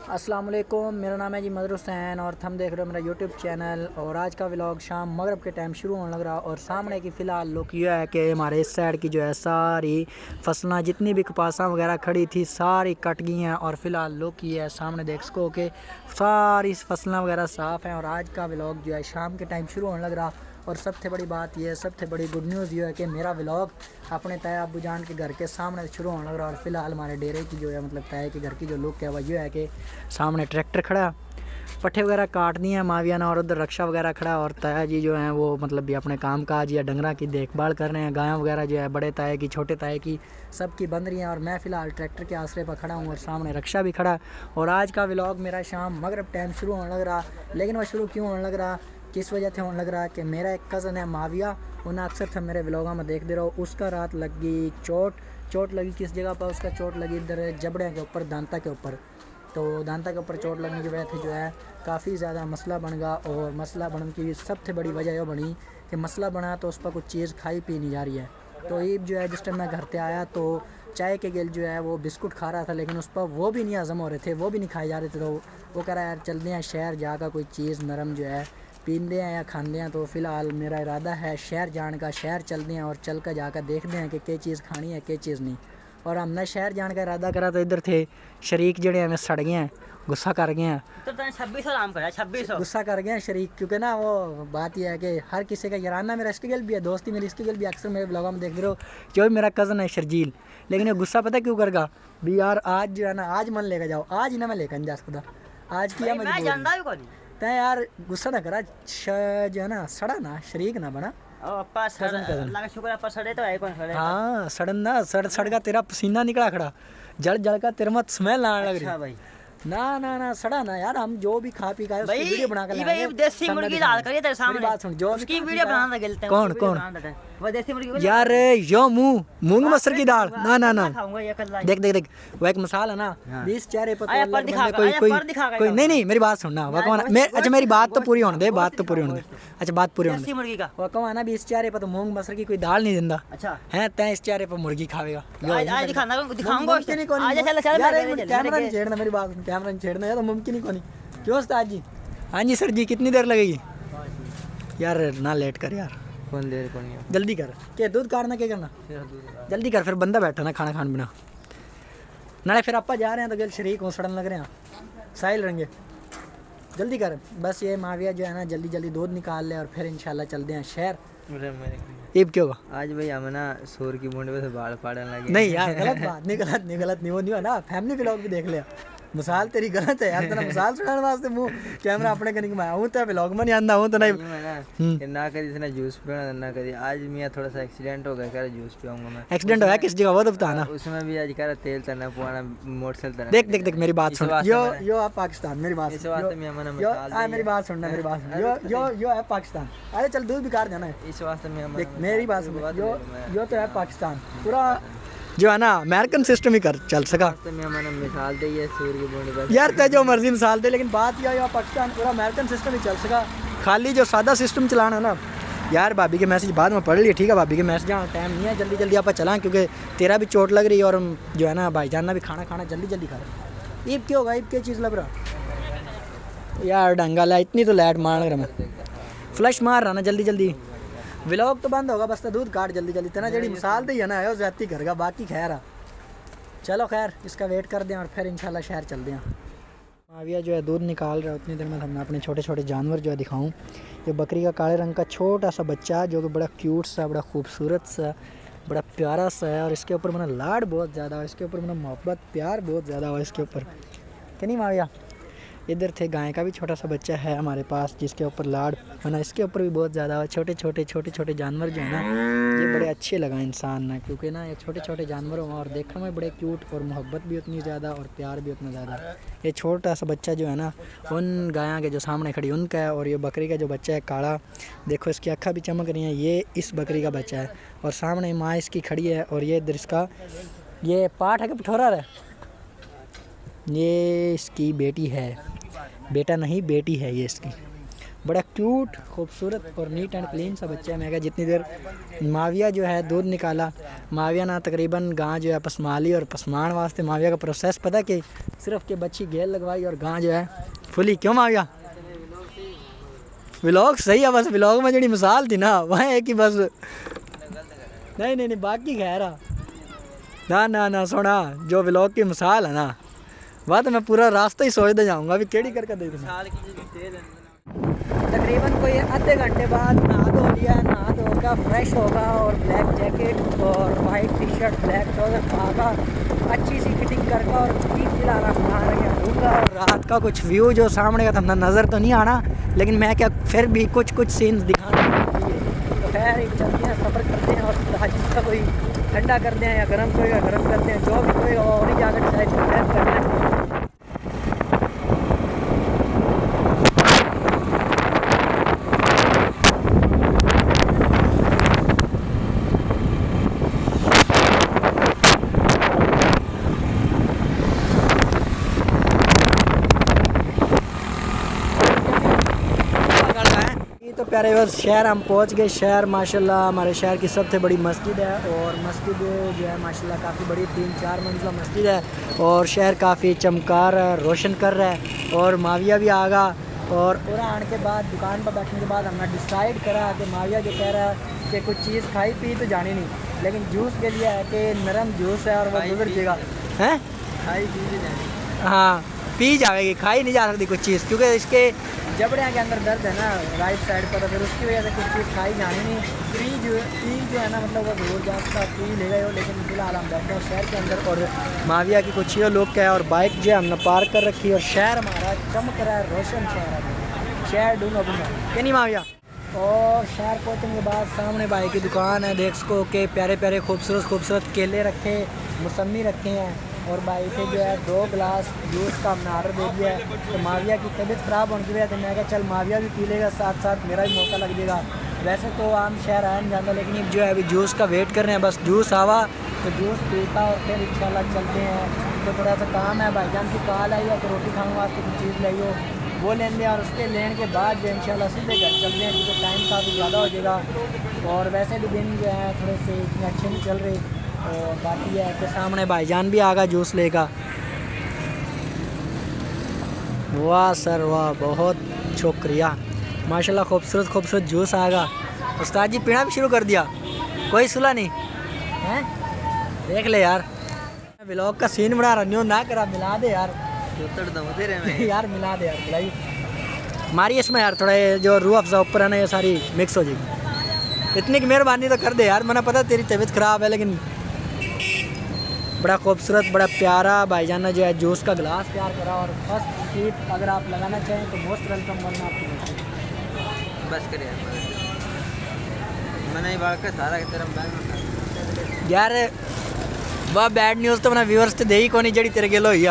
अस्सलाम वालेकुम, मेरा नाम है जी मदर हुसैन और हम देख रहे हो मेरा यूट्यूब चैनल। और आज का व्लॉग शाम मगरब के टाइम शुरू होने लग रहा। और सामने की फ़िलहाल लुक ये है कि हमारे इस साइड की जो है सारी फसलें जितनी भी कपासा वगैरह खड़ी थी सारी कट गई हैं। और फ़िलहाल लुक ये है सामने देख सको कि सारी फसलें वगैरह साफ़ हैं। और आज का व्लॉग जो है शाम के टाइम शुरू होने लग रहा। और सबसे बड़ी बात यह है, सबसे बड़ी गुड न्यूज़ ये है कि मेरा व्लॉग अपने ताया अब्बू जान के घर के सामने शुरू होने लग रहा। और फिलहाल हमारे डेरे की जो है मतलब ताया के घर की जो लुक है वह ये है कि सामने ट्रैक्टर खड़ा, पट्ठे वगैरह काट दिए हैं माविया ने, और उधर रक्षा वगैरह खड़ा। और ताया जी जो हैं वो मतलब भी अपने काम काज या डंगरा की देखभाल कर रहे हैं। गायों वगैरह जो है बड़े ताए की छोटे ताए की सबकी बंद रही हैं। और मैं फ़िलहाल ट्रैक्टर के आसरे पर खड़ा हूँ और सामने रक्षा भी खड़ा। और आज का व्लॉग मेरा शाम मगरब टाइम शुरू होने लग रहा। लेकिन वह शुरू क्यों होने लग रहा, किस वजह से होने लग रहा कि मेरा एक कज़न है माविया, उन्हें अक्सर थे मेरे व्लॉगों में देखते रहो। उसका रात लगी चोट लगी। किस जगह पर उसका चोट लगी? इधर जबड़े के ऊपर, दांता के ऊपर। तो दांता के ऊपर चोट लगने की वजह से जो है काफ़ी ज़्यादा मसला बन गया। और मसला बनने की सबसे बड़ी वजह यह बनी कि मसला बना तो उस पर कुछ चीज़ खाई पी नहीं जा रही है। तो ईब जो है जिस टाइम मैं घर पे आया तो चाय के गिल जो है वो बिस्कुट खा रहा था, लेकिन उस पर वो भी नहीं हज़म हो रहे थे, वो भी नहीं खाए जा रहे थे। तो वो कह रहा है यार चलते हैं शहर जाकर कोई चीज़ नरम जो है पीते हैं या खाते हैं। तो फ़िलहाल मेरा इरादा है शहर जाने का, शहर चलते हैं और चल कर जाकर देखते हैं कि क्या चीज़ खानी है क्या चीज़ नहीं। और हमने शहर जाने का इरादा करा तो इधर थे शरीक जड़े हमें सड़ गए हैं, गुस्सा कर गए हैं। तो 2600 नाम करा 2600 गुस्सा कर गए हैं शरीक, क्योंकि ना वो बात यह है कि हर किसी का याराना मेरा इसके गिल भी है, दोस्ती मेरी इसके गिल भी अक्सर मेरे ब्लॉगों में देख रहे हो जो भी मेरा कज़न है शर्जील। लेकिन ये गुस्सा पता क्यों करगा भी यार, आज जो है ना आज मन लेकर जाओ, आज ही ना मैं लेकर जा सकता, आज किया मैं जानता भी कौन तय यार गुस्सा ना करा जो है ना सड़ा ना शरीक ना बना। अप्पा सड़ अल्लाह का शुक्र अप्पा सड़े तो है कौन सड़े। हाँ सड़न ना सड़ का तेरा पसीना निकला खड़ा, जल का तेरे मत स्मेल आने लग रही। अच्छा भाई ना सड़ा ना यार, हम जो भी खा पी का है उसकी वीडियो बना कर लाएंगे। देसी मुर्गी दाल करिए तेरे सामने, बात सुन, जो उसकी वीडियो बनाना गिलते हैं। कौन वो देसी मुर्गी यार यो मूंग मसर की दाल ना खाऊंगा ये कल देख वो एक मिसाल है ना। 20 चेहरे पर कोई नहीं मेरी बात सुनना अच्छा मेरी बात तो पूरी होने दे, अच्छा बात पूरी होने मुर्गी का वो कहो ना 20 चेहरे पर तो मूंग मसर की कोई दाल नहीं दिंदा। अच्छा है तय इस चेहरे पर मुर्गी खावेगा। आज दिखाऊंगा मेरी बात कैमरा नहीं छेड़ना है तो मुमकिन ही कोनी। क्यों उस्ताद जी? हाँ जी सर जी, कितनी देर लगेगी यार? ना लेट कर यार, कौन देर कौन जल्दी कर। क्या दूध काटना क्या करना? जल्दी कर, फिर बंदा बैठा ना खाना खान बिना नाले। फिर आपा जा रहे हैं तो गल शरीक हो सड़न लग रहे हैं, साहिल रहेंगे। जल्दी कर बस, ये माविया जो है ना जल्दी दूध निकाल ले और फिर इंशाल्लाह चलते हैं शहर। ईब क्यों होगा आज भाई हम ना सूर की मुंड पे से बाल फाड़ने लगे। नहीं यार गलत बात नहीं वो नहीं है ना, फैमिली व्लॉग भी देख लिया। मिसाल तेरी गलत है यार, तेरा मिसाल सुनाने वास्ते मुंह कैमरा अपने कनी घुमाया हूं तो व्लॉग में नहीं आंदा हूं तो नहीं ना करी इतना जूस पीना ना करी। आज मैं थोड़ा सा एक्सीडेंट हो गया, कह रहा जूस पीऊंगा मैं। एक्सीडेंट होया किस जगह वो तो बता ना। उसमें भी आज कह रहा तेल तना पुआना मोटरसाइकिल तना। देख मेरी बात सुन, यो आप पाकिस्तान, मेरी बात इस वास्ते मैं मना मिसाल मेरी बात सुनना, मेरी बात सुन। यो है पाकिस्तान। अरे चल दूध भी कार जाना है इस वास्ते मैं देख मेरी बात सुन। यो तो है पाकिस्तान पूरा जो है ना अमेरिकन सिस्टम ही कर चल सका। मिसाल दे ये सूर की बूंद यार ते जो मर्जी मिसाल दे, लेकिन बात यह है पाकिस्तान पूरा अमेरिकन सिस्टम ही चल सका। खाली जो सादा सिस्टम चलाना ना यार। भाभी के मैसेज बाद में पढ़ लिए, ठीक है? भाभी के मैसेज आना टाइम नहीं है, जल्दी आप चला क्योंकि तेरा भी चोट लग रही है और जो है ना भाईजान ना भी खाना जल्दी खा रहा। ईब क्यों होगा? ईब क्या चीज़ लग रहा यार? डंगा ला इतनी तो लाइट मार रहा मैं, फ्लश मार रहा ना जल्दी। व्लॉग तो बंद होगा, बस तो दूध काट जल्दी तेना जड़ी मिसाल दी है ना है ज्यादा करेगा, बाकी खैर आ चलो खैर इसका वेट कर दें और फिर इंशाल्लाह शहर चलते हैं। माविया जो है दूध निकाल रहा है, उतनी देर में हमने अपने छोटे जानवर जो है दिखाऊं। ये बकरी का काले रंग का छोटा सा बच्चा जो कि बड़ा क्यूट सा, बड़ा खूबसूरत सा, बड़ा प्यारा सा है। और इसके ऊपर मैंने लाड बहुत ज़्यादा है, इसके ऊपर मैंने मोहब्बत प्यार बहुत ज़्यादा हुआ इसके ऊपर, कि नहीं माविया? इधर थे गाय का भी छोटा सा बच्चा है हमारे पास जिसके ऊपर लाड है ना, इसके ऊपर भी बहुत ज़्यादा है। छोटे जानवर जो है ना ये बड़े अच्छे लगा इंसान ना, क्योंकि ना ये छोटे जानवर हों और देखने में बड़े क्यूट और मोहब्बत भी उतनी ज़्यादा और प्यार भी उतना ज़्यादा। ये छोटा सा बच्चा जो है ना उन गायों के जो सामने खड़ी उनका है। और ये बकरी का जो बच्चा है काला, देखो इसकी आँखें भी चमक रही हैं, ये इस बकरी का बच्चा है। और सामने माँ इसकी खड़ी है और ये इधर इसका ये पाठ है कि पिठोरा है, ये इसकी बेटी है, बेटा नहीं बेटी है ये इसकी। बड़ा क्यूट खूबसूरत और नीट एंड क्लीन सा बच्चा है। मैं कहा जितनी देर माविया जो है दूध निकाला, माविया ना तकरीबन गां जो है पसमाली और पसमान वास्ते माविया का प्रोसेस पता कि सिर्फ के बच्ची गेल लगवाई और गां जो है फुली। क्यों माविया व्लॉग सही है, बस व्लॉग में जी मिसाल थी ना वह है कि बस नहीं बाकी खैर ना सोना जो व्लॉग की मिसाल है ना वह तो मैं पूरा रास्ता ही सोचते जाऊँगा अभी केड़ी करके दे दूँगा। तकरीबन कोई आधे घंटे बाद नहा धो लिया, नहा धो का फ्रेश होगा और ब्लैक जैकेट और white T shirt black trouser पागा अच्छी सी फिटिंग करके और फिलहाल दूँगा। और रात का कुछ व्यू जो सामने का था नज़र तो नहीं आना, लेकिन मैं क्या फिर भी कुछ सीन्स दिखाना तो खैर एक चलते हैं, सफ़र करते हैं और जिसका कोई ठंडा करते हैं या गर्म कोई गर्म करते हैं, जो भी कोई और ही जाकर शायद गर्म करना है। तो प्यारे बस शहर हम पहुंच गए। शहर माशाल्लाह हमारे शहर की सबसे बड़ी मस्जिद है और मस्जिद जो है माशाल्लाह काफ़ी बड़ी 3-4 मंजिला मस्जिद है और शहर काफ़ी चमकार रोशन कर रहा है। और माविया भी आ गया और पूरा आने के बाद दुकान पर बैठने के बाद हमने डिसाइड करा कि माविया जो कह रहा है कि कुछ चीज़ खाई पी तो जानी नहीं, लेकिन जूस के लिए है कि नरम जूस है और वो गुजर जाएगा हैं खाई पी जाएगी। हाँ पी जाएगी, खाई नहीं जा सकती कुछ चीज़ क्योंकि इसके जबड़ियाँ के अंदर दर्द है ना राइट साइड पर, तो फिर उसकी वजह से कुछ चीज़ खाई जानी नहीं। पी जो है ना मतलब वो दूर जाता पी ले गए हो, लेकिन फिलहाल हम बैठे हैं शहर के अंदर और माविया की कुछ ये लोग क्या है और बाइक जो है हमने पार्क कर रखी है और शहर हमारा चमक रहा है, रोशन शहर है, शहर ढूंढो कि नहीं माविया। और शहर पहुँचने के बाद सामने भाई की दुकान है, देख सको के प्यारे प्यारे खूबसूरत केले रखे, मौसमी रखे हैं और भाई से जो है 2 गिलास जूस का हमने ऑर्डर दे दिया है। तो माविया की तबीयत ख़राब होने की वजह से मैं कहा चल माविया भी पी लेगा, साथ साथ मेरा भी मौका लग जाएगा। वैसे तो आम शहर आया नहीं जाता, लेकिन अब जो है अभी जूस का वेट कर रहे हैं, बस जूस आवा तो जूस पीता और फिर इंशाल्लाह चलते हैं। तो थोड़ा सा काम है, भाईजान की कॉल आई है कि रोटी खाने वास्ते कुछ चीज़ लाई हो, वो लेने लिया और उसके लेने के बाद जो इंशाल्लाह सीधे घर चलते हैं क्योंकि टाइम काफ़ी ज़्यादा हो जाएगा। और वैसे भी दिन जो है थोड़े से इतने अच्छे नहीं चल रहे। और बाकी है कि सामने भाईजान भी आगा जूस लेगा। वाह सर वाह, बहुत शुक्रिया माशाल्लाह, खूबसूरत जूस आएगा। उस्ताद जी पीना भी शुरू कर दिया, कोई सुला नहीं हैं। देख ले यार व्लॉग का सीन बना रहा नहीं ना करा, मिला दे यार यार मिला दे यार खिलाई मारी इसमें यार, थोड़ा ये जो रूह अफ़ज़ा ऊपर है ना ये सारी मिक्स हो जाएगी। इतनी की मेहरबानी तो कर दे यार, मैंने पता तेरी तबीयत ख़राब है, लेकिन बड़ा खूबसूरत बड़ा प्यारा भाईजान ने जो है जूस का गिलास तैयार करा। और फर्स्ट सीट अगर आप लगाना चाहें तो मोस्ट वेलकम, वरना आपको बस करिए मैंने सारा की तरफ यार वह बैड न्यूज़ तो मैंने व्यूअर्स तो दे ही कोनी जड़ी तेरे गेलो हुई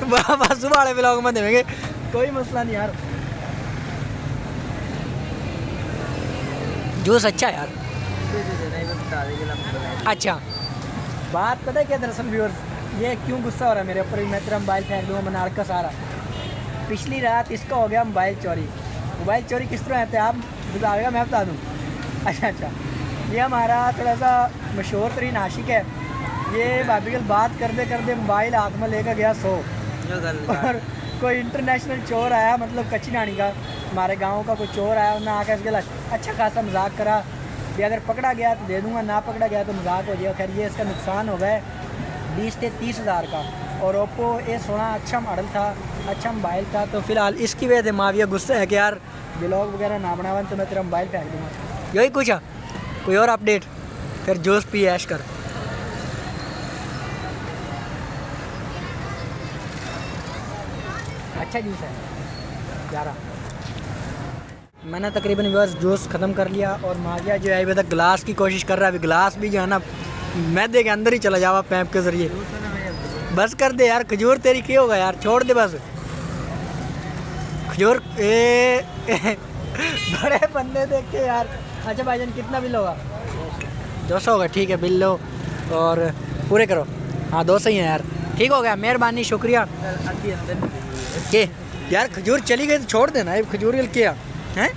बस सुबह वाले ब्लॉग में देंगे, कोई मसला नहीं यार। जूस अच्छा है यार। अच्छा बात पता है क्या दरअसल व्यूअर्स, ये क्यों गुस्सा हो रहा है मेरे ऊपर, मैं तेरा मोबाइल फेंक दूँगा मनार का सारा। पिछली रात इसका हो गया मोबाइल चोरी किस तरह होता है आप बताएगा, मैं बता दूँ। अच्छा ये हमारा थोड़ा सा मशहूर तरीन आशिक है, ये भाभी कल बात करते करते मोबाइल हाथ में लेकर गया सो, और कोई इंटरनेशनल चोर आया मतलब कच्ची नानी का, हमारे गांव का कोई चोर आया, उन्होंने आकर इसके अच्छा खासा मजाक करा कि अगर पकड़ा गया तो दे दूंगा, ना पकड़ा गया तो मजाक हो जाएगा। खैर ये इसका नुकसान हो गया 20 से 30 हज़ार का, और ओप्पो A16 अच्छा मॉडल था, अच्छा मोबाइल था। तो फिलहाल इसकी वजह से माविया गुस्सा है कि यार ब्लॉग वगैरह ना बनावन तो मैं तेरा मोबाइल फेंक दूँगा। यही कुछ है, कोई और अपडेट फिर जूस पी ऐश कर। अच्छा जूस है यारा। मैंने तकरीबन बस जूस ख़त्म कर लिया और माविया जो है अभी तक गिलास की कोशिश कर रहा है। अभी गिलास भी जो है ना मैदे के अंदर ही चला जावा पैप के ज़रिए। बस कर दे यार, खजूर तेरी क्या होगा यार, छोड़ दे बस खजूर। बड़े बंदे देख के यार। अच्छा भाईजान कितना बिल होगा? 200 होगा, ठीक है बिल लो और पूरे करो। हाँ 200 ही है यार। ठीक हो गया, मेहरबानी, शुक्रिया। अभी अंदर के यार खजूर चली गई तो छोड़ देना, ये खजूर क्या हैं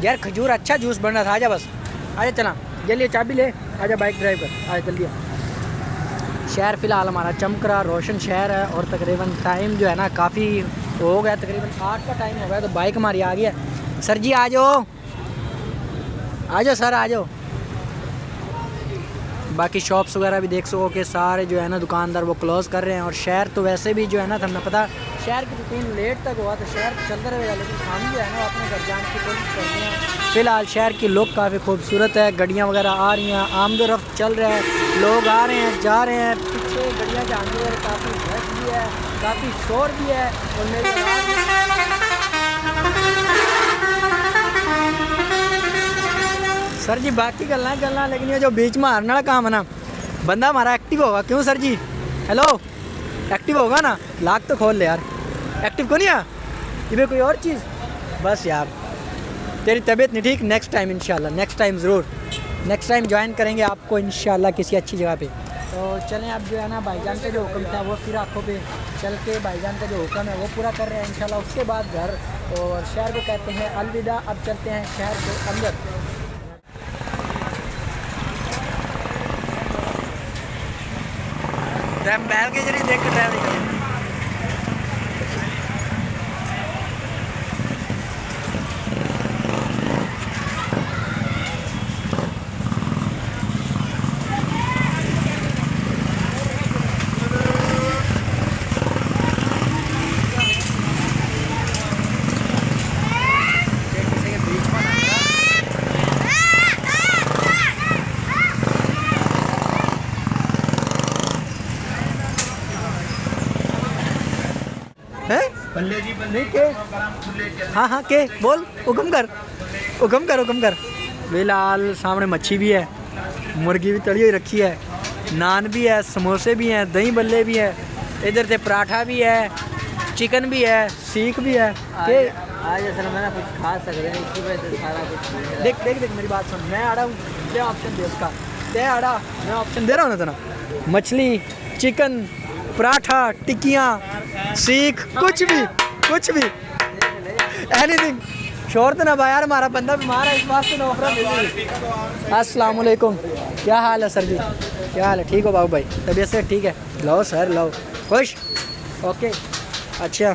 यार, खजूर अच्छा जूस बन रहा था। आजा बस, आजा चला जल्दी, चाबी ले, आजा बाइक ड्राइव कर, आजा जल्दी। शहर फ़िलहाल हमारा चमक रहा रोशन शहर है और तकरीबन टाइम जो है ना काफ़ी हो गया, तकरीबन 8 का टाइम हो गया, तो बाइक हमारी आ गई है। सर जी आ जाओ, आ जाओ सर, आ जाओ। बाकी शॉप्स वगैरह भी देख सको कि सारे जो है ना दुकानदार वो क्लोज़ कर रहे हैं। और शहर तो वैसे भी जो है ना, हमें पता शहर की रूटीन लेट तक हुआ तो शहर चलता रहेगा, लेकिन हम जो है ना अपने घर जाने की कोशिश करते हैं। फ़िलहाल शहर की लुक काफ़ी खूबसूरत है, गाड़ियाँ वगैरह आ रही हैं, आमदोरफ्त चल रहा है, लोग आ रहे हैं जा रहे हैं, पीछे गाड़ियाँ जाने वाले काफ़ी रश भी है, काफ़ी शोर भी है। और मेरे सर जी बाकी गलना लेकिन ये जो बीच में हारने वाला काम है ना, बंदा हमारा एक्टिव होगा। क्यों सर जी, हेलो, एक्टिव होगा ना, लाख तो खोल ले यार, एक्टिव को नहीं है ये कोई और चीज़। बस यार तेरी तबीयत नहीं ठीक, नेक्स्ट टाइम इंशाल्लाह, नेक्स्ट टाइम ज़रूर, नेक्स्ट टाइम ज्वाइन करेंगे आपको इंशाल्लाह किसी अच्छी जगह पे। तो चलें अब जो है ना भाईजान का जो हुक्म था वो फिर आँखों पे चल के भाईजान का जो हुक्म है वो पूरा कर रहे हैं इंशाल्लाह। उसके बाद घर और शहर को कहते हैं अलविदा। अब चलते हैं शहर के अंदर। बैल के जरिए देख कर ड्राइवरी करें। बल्ले जी बल्ले के हाँ हाँ के बोल, हुक्म कर हुक्म कर हुक्म कर। फिलहाल सामने मच्छी भी है, मुर्गी भी तली हुई रखी है, नान भी है, समोसे भी हैं, दही बल्ले भी है, इधर से पराठा भी है, चिकन भी है, सीख भी है। के आज असल में ना कुछ खा सक रहे हैं, इसी वजह से सारा कुछ। देख देख देख मेरी बात सुन, मैं आ रहा हूँ, क्या ऑप्शन दे उसका, क्या आ रहा, मैं ऑप्शन दे रहा हूँ ना तना, मछली, चिकन, पराठा, टिक्कियाँ, सीख, कुछ भी एनीथिंग। शोर तो ना भाई यार, हमारा बंदा बीमार है, इस वास्ते ना ऑफर मिल रही। अस्सलाम वालेकुम, क्या हाल है सर जी, क्या हाल है, ठीक हो बाबू भाई, तबीयत से ठीक है? लो सर लो, खुश, ओके, अच्छा।